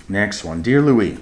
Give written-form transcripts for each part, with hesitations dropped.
Next one. Dear Louis,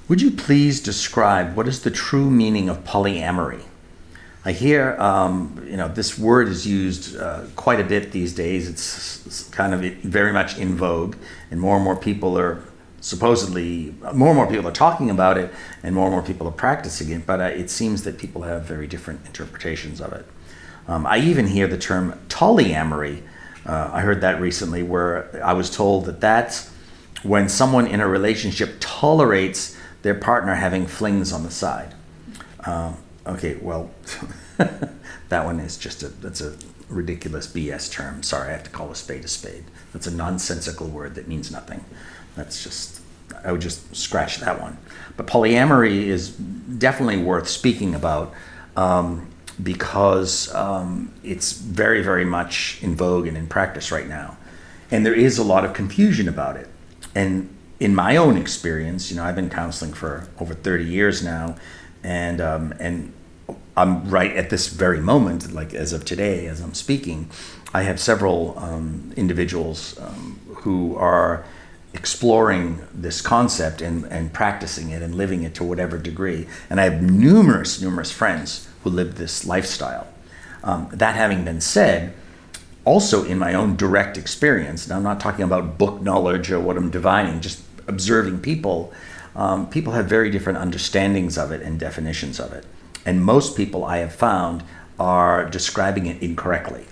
would you please describe what is the true meaning of polyamory? I hear, this word is used quite a bit these days. It's kind of very much in vogue, and more people are talking about it, and more people are practicing it, but it seems that people have very different interpretations of it. I even hear the term polyamory. I heard that recently, where I was told that that's when someone in a relationship tolerates their partner having flings on the side. Okay, well, that one is that's a ridiculous BS term. Sorry, I have to call a spade a spade. That's a nonsensical word that means nothing. I would just scratch that one. But polyamory is definitely worth speaking about because it's very, very much in vogue and in practice right now. And there is a lot of confusion about it. And in my own experience, I've been counseling for over 30 years now, and I'm right at this very moment, like as of today, as I'm speaking, I have several individuals who are exploring this concept and practicing it and living it to whatever degree. And I have numerous friends who live this lifestyle. That having been said, also in my own direct experience, and I'm not talking about book knowledge or what I'm divining, just observing people, people have very different understandings of it and definitions of it. And most people I have found are describing it incorrectly.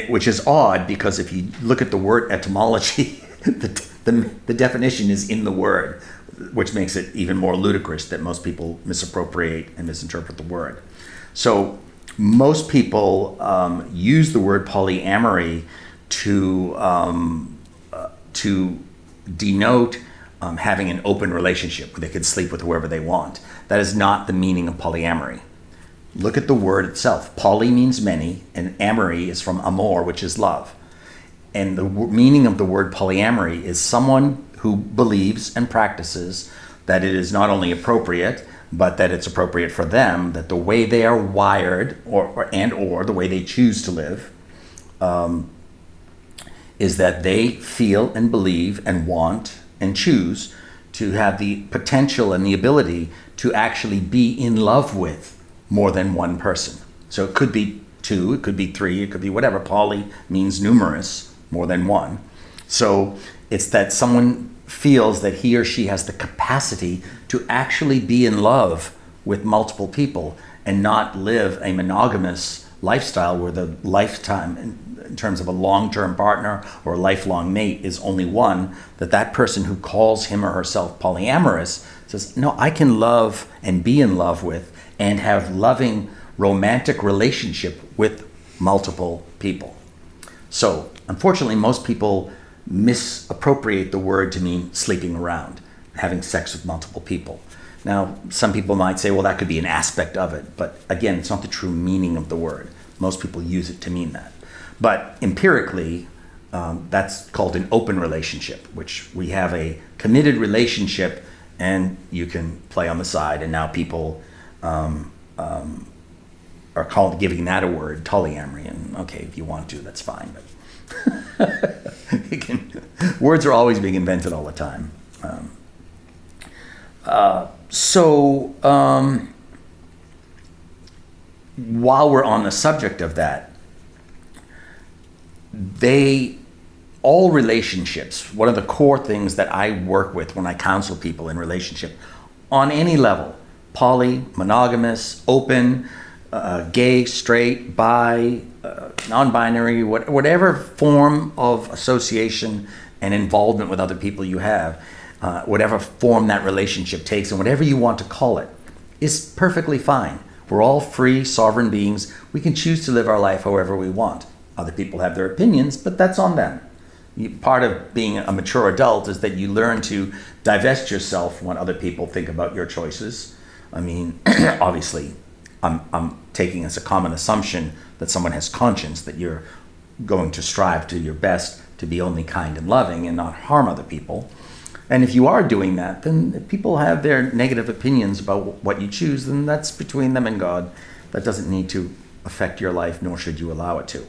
Which is odd, because if you look at the word etymology, the definition is in the word, which makes it even more ludicrous that most people misappropriate and misinterpret the word. So most people use the word polyamory to denote having an open relationship where they can sleep with whoever they want. That is not the meaning of polyamory. Look at the word itself. Poly means many, and amory is from amor, which is love. And the meaning of the word polyamory is someone who believes and practices that it is not only appropriate, but that it's appropriate for them, that the way they are wired or the way they choose to live is that they feel and believe and want and choose to have the potential and the ability to actually be in love with more than one person. So it could be two, it could be three, it could be whatever. Poly means numerous, more than one. So it's that someone feels that he or she has the capacity to actually be in love with multiple people and not live a monogamous lifestyle where the lifetime, in terms of a long-term partner or a lifelong mate, is only one, that person who calls him or herself polyamorous says, no, I can love and be in love with and have loving romantic relationship with multiple people. So unfortunately, most people misappropriate the word to mean sleeping around, having sex with multiple people. Now, some people might say, well, that could be an aspect of it, but again, it's not the true meaning of the word. Most people use it to mean that. But empirically, that's called an open relationship, which we have a committed relationship and you can play on the side, and now people are giving that a word, polyamory, and okay, if you want to, that's fine. But words are always being invented all the time. While we're on the subject of that, all relationships, one of the core things that I work with when I counsel people in relationship, on any level, poly, monogamous, open, gay, straight, bi, non-binary, whatever form of association and involvement with other people you have, whatever form that relationship takes and whatever you want to call it, is perfectly fine. We're all free, sovereign beings. We can choose to live our life however we want. Other people have their opinions, but that's on them. Part of being a mature adult is that you learn to divest yourself when other people think about your choices. I mean, obviously, I'm taking as a common assumption that someone has conscience, that you're going to strive to your best to be only kind and loving and not harm other people. And if you are doing that, then if people have their negative opinions about what you choose, then that's between them and God. That doesn't need to affect your life, nor should you allow it to.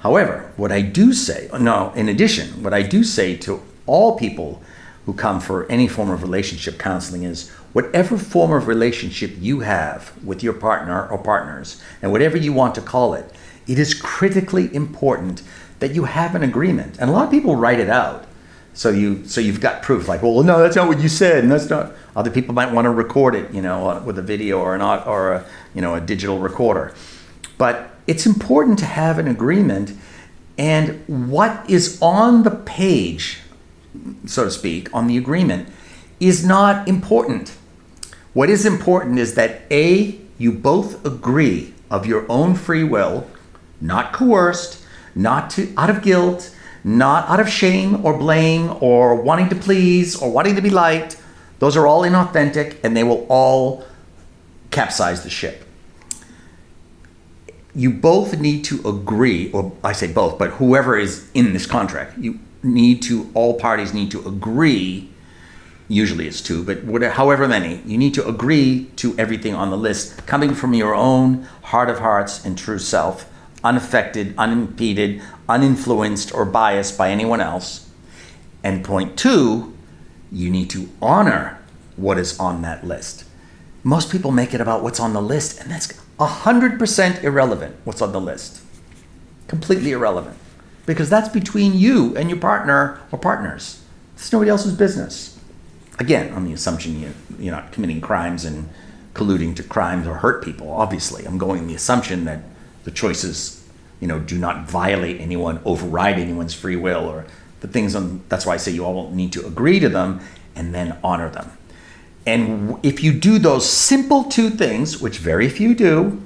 However, what I do say, no, in addition, what I do say to all people who come for any form of relationship counseling is, whatever form of relationship you have with your partner or partners, and whatever you want to call it, it is critically important that you have an agreement. And a lot of people write it out. So you've got proof, like, well, no, that's not what you said, and that's not. Other people might want to record it, with a video or a digital recorder. But it's important to have an agreement, and what is on the page, so to speak, on the agreement, is not important. What is important is that A, you both agree of your own free will, not coerced, out of guilt, not out of shame or blame or wanting to please or wanting to be liked. Those are all inauthentic, and they will all capsize the ship. You both need to agree, or I say both, but whoever is in this contract, all parties need to agree. Usually it's two, but however many, you need to agree to everything on the list coming from your own heart of hearts and true self, unaffected, unimpeded, uninfluenced, or biased by anyone else. And point two, you need to honor what is on that list. Most people make it about what's on the list, and that's 100% irrelevant, what's on the list. Completely irrelevant. Because that's between you and your partner or partners. It's nobody else's business. Again, on the assumption you're not committing crimes and colluding to crimes or hurt people, obviously. I'm going on the assumption that the choices, do not violate anyone, override anyone's free will, or the things that's why I say you all need to agree to them and then honor them. And if you do those simple two things, which very few do,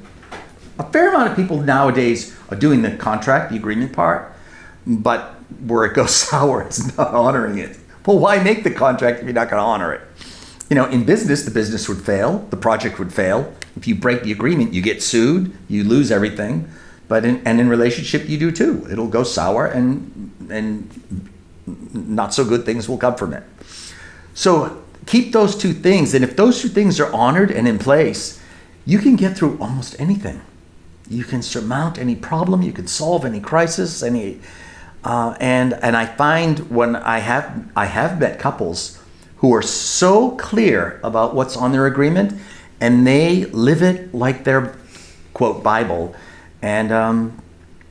a fair amount of people nowadays are doing the contract, the agreement part, but where it goes sour is not honoring it. Well, why make the contract if you're not going to honor it? In business, the business would fail, the project would fail. If you break the agreement, you get sued, you lose everything. But in relationship, you do too. It'll go sour, and not so good things will come from it. So keep those two things, and if those two things are honored and in place, you can get through almost anything. You can surmount any problem, you can solve any crisis, and I find when I have met couples who are so clear about what's on their agreement, and they live it like their quote Bible. And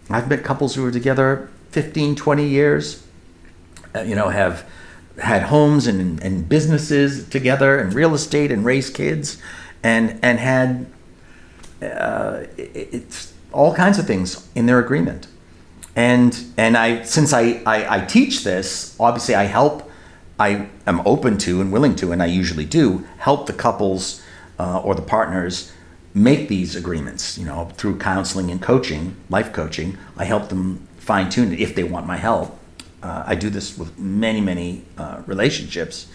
I've met couples who are together 15, 20 years, have had homes and businesses together and real estate and raised kids and had it's all kinds of things in their agreement. And since I teach this, obviously I am open to and willing to, and I usually do, help the couples or the partners make these agreements, through counseling and coaching, life coaching. I help them fine tune it if they want my help. I do this with many relationships,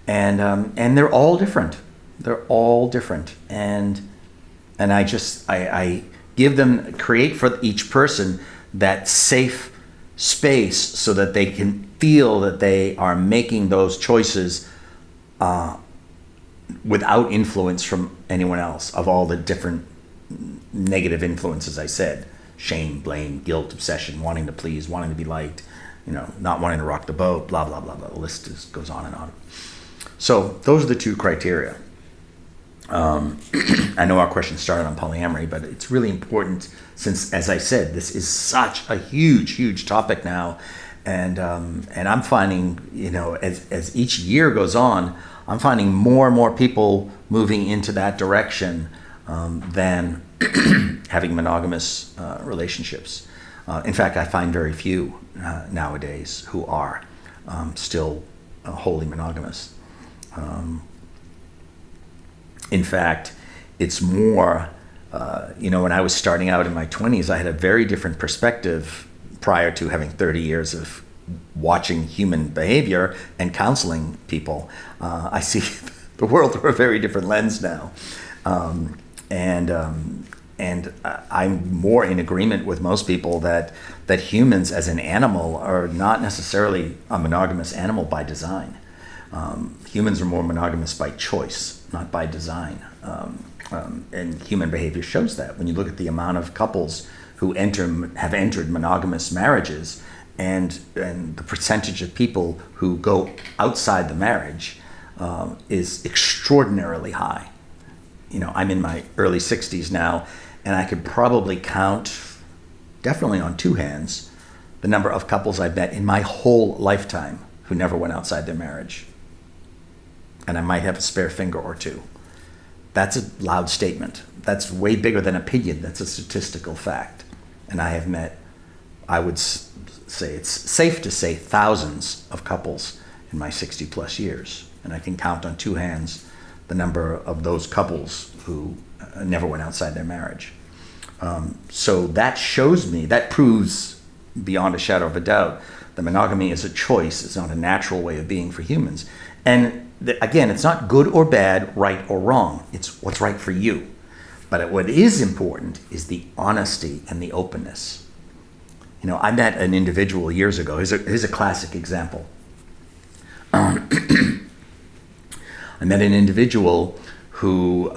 and they're all different. They're all different, and I give them, create for each person that safe space so that they can feel that they are making those choices without influence from anyone else, of all the different negative influences I said: shame, blame, guilt, obsession, wanting to please, wanting to be liked, not wanting to rock the boat, blah, blah, blah, blah. The list just goes on and on. So those are the two criteria. I know our question started on polyamory, but it's really important since, as I said, this is such a huge topic now. And I'm finding, as each year goes on, I'm finding more and more people moving into that direction than having monogamous relationships. In fact, I find very few nowadays who are still wholly monogamous. In fact, it's more, when I was starting out in my 20s, I had a very different perspective prior to having 30 years of watching human behavior and counseling people. I see the world through a very different lens now. And I'm more in agreement with most people that humans as an animal are not necessarily a monogamous animal by design. Humans are more monogamous by choice, not by design. And human behavior shows that. When you look at the amount of couples who have entered monogamous marriages, and the percentage of people who go outside the marriage is extraordinarily high. You know, I'm in my early 60s now, and I could probably count, definitely on two hands, the number of couples I've met in my whole lifetime who never went outside their marriage. And I might have a spare finger or two. That's a loud statement. That's way bigger than opinion. That's a statistical fact. And I have met, I would say, it's safe to say, thousands of couples in my 60 plus years. And I can count on two hands the number of those couples who never went outside their marriage. So that shows me, that proves beyond a shadow of a doubt that monogamy is a choice. It's not a natural way of being for humans. And again, it's not good or bad, right or wrong. It's what's right for you. But what is important is the honesty and the openness. You know, I met an individual years ago. Here's a classic example. I met an individual who,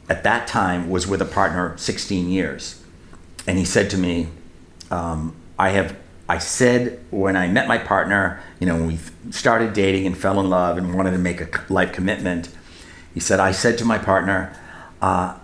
at that time, was with a partner 16 years. And he said to me, I said when I met my partner, you know, when we started dating and fell in love and wanted to make a life commitment, he said, I said to my partner,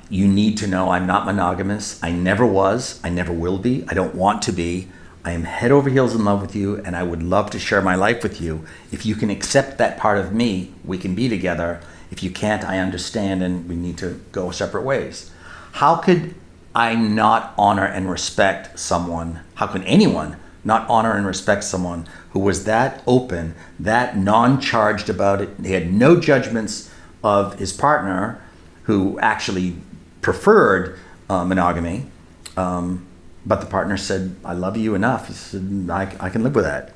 you need to know I'm not monogamous. I never was. I never will be. I don't want to be. I am head over heels in love with you, and I would love to share my life with you. If you can accept that part of me, we can be together. If you can't, I understand, and we need to go separate ways. How could I not honor and respect someone? How can anyone not honor and respect someone who was that open, that non-charged about it? He had no judgments of his partner, who actually preferred monogamy, but the partner said, I love you enough. He said, I can live with that.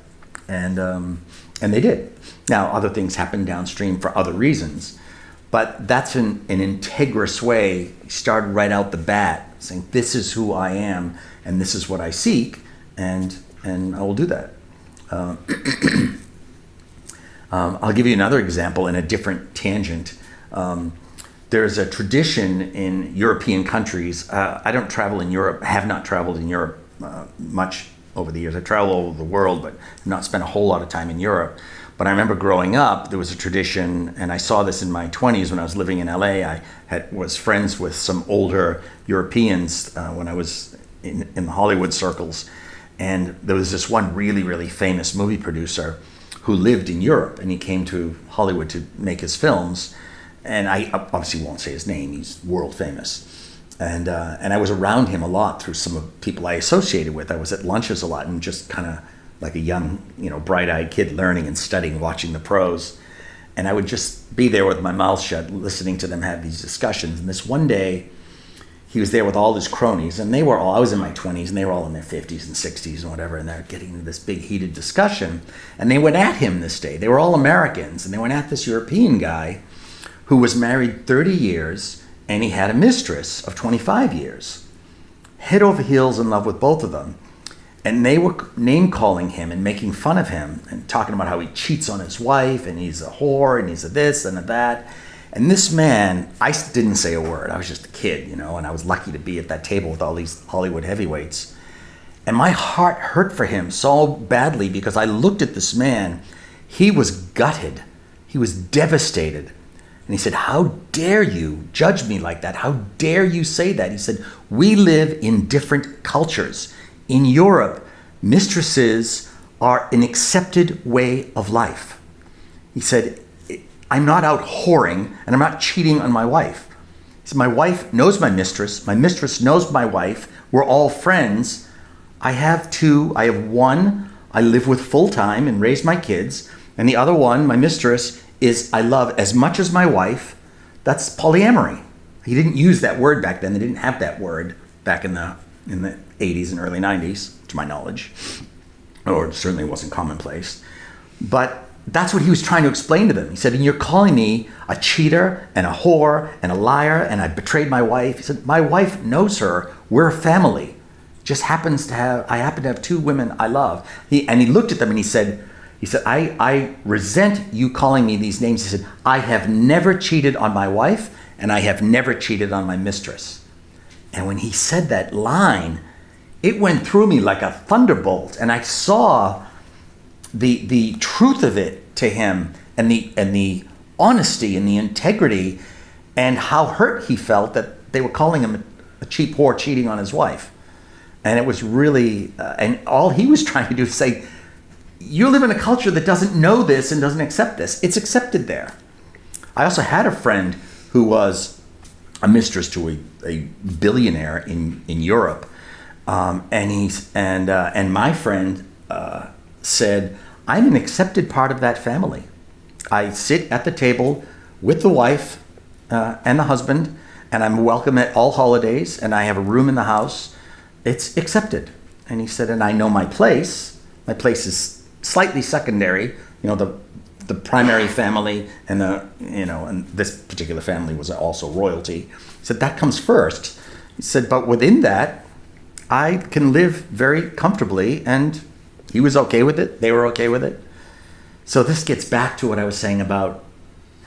And they did. Now, other things happened downstream for other reasons, but that's an integrous way. He started right out the bat, saying, this is who I am, and this is what I seek, and I will do that. I'll give you another example in a different tangent. There's a tradition in European countries. I don't travel in Europe, have not traveled in Europe much over the years. I travel all over the world, but have not spent a whole lot of time in Europe. But I remember growing up, there was a tradition, and I saw this in my 20s when I was living in LA. I was friends with some older Europeans when I was in the Hollywood circles. And there was this one really, really famous movie producer who lived in Europe, and he came to Hollywood to make his films. And I obviously won't say his name, he's world famous. And I was around him a lot through some of the people I associated with. I was at lunches a lot and just kind of like a young, bright-eyed kid learning and studying, watching the pros. And I would just be there with my mouth shut, listening to them have these discussions. And this one day, he was there with all his cronies, and I was in my 20s, and they were all in their 50s and 60s and whatever, and they're getting into this big heated discussion. And they went at him this day. They were all Americans, and they went at this European guy who was married 30 years, and he had a mistress of 25 years. Head over heels in love with both of them. And they were name-calling him and making fun of him and talking about how he cheats on his wife, and he's a whore, and he's a this and a that. And this man, I didn't say a word. I was just a kid, and I was lucky to be at that table with all these Hollywood heavyweights. And my heart hurt for him so badly because I looked at this man. He was gutted. He was devastated. And he said, how dare you judge me like that? How dare you say that? He said, we live in different cultures. In Europe, mistresses are an accepted way of life. He said, I'm not out whoring, and I'm not cheating on my wife. He said, my wife knows my mistress knows my wife, we're all friends. I have two, I have one I live with full time and raise my kids, and the other one, my mistress, is I love as much as my wife. That's polyamory. He didn't use that word back then. They didn't have that word back in the 80s and early 90s, to my knowledge, or it certainly wasn't commonplace. But that's what he was trying to explain to them. He said, and you're calling me a cheater and a whore and a liar, and I betrayed my wife. He said, my wife knows her. We're a family. I happen to have two women I love. And he looked at them and he said, I resent you calling me these names. He said, I have never cheated on my wife, and I have never cheated on my mistress. And when he said that line, it went through me like a thunderbolt, and I saw the truth of it to him, and the honesty and the integrity, and how hurt he felt that they were calling him a cheap whore cheating on his wife. And it was really, and all he was trying to do is say, you live in a culture that doesn't know this and doesn't accept this. It's accepted there. I also had a friend who was a mistress to a billionaire in Europe, and my friend said, I'm an accepted part of that family. I sit at the table with the wife and the husband, and I'm welcome at all holidays, and I have a room in the house. It's accepted. And he said, and I know my place. My place is slightly secondary. The primary family and and this particular family was also royalty. He said, that comes first. He said, but within that, I can live very comfortably, and he was okay with it. They were okay with it. So this gets back to what I was saying about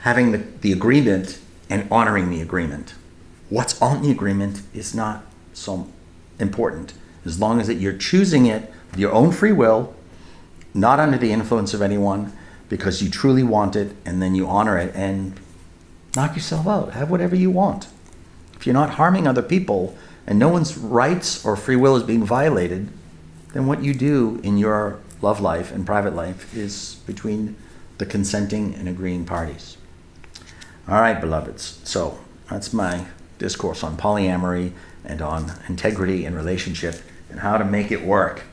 having the agreement and honoring the agreement. What's on the agreement is not so important, as long as that you're choosing it with your own free will, not under the influence of anyone, because you truly want it, and then you honor it and knock yourself out. Have whatever you want. If you're not harming other people and no one's rights or free will is being violated, then what you do in your love life and private life is between the consenting and agreeing parties. All right, beloveds. So that's my discourse on polyamory and on integrity in relationship and how to make it work.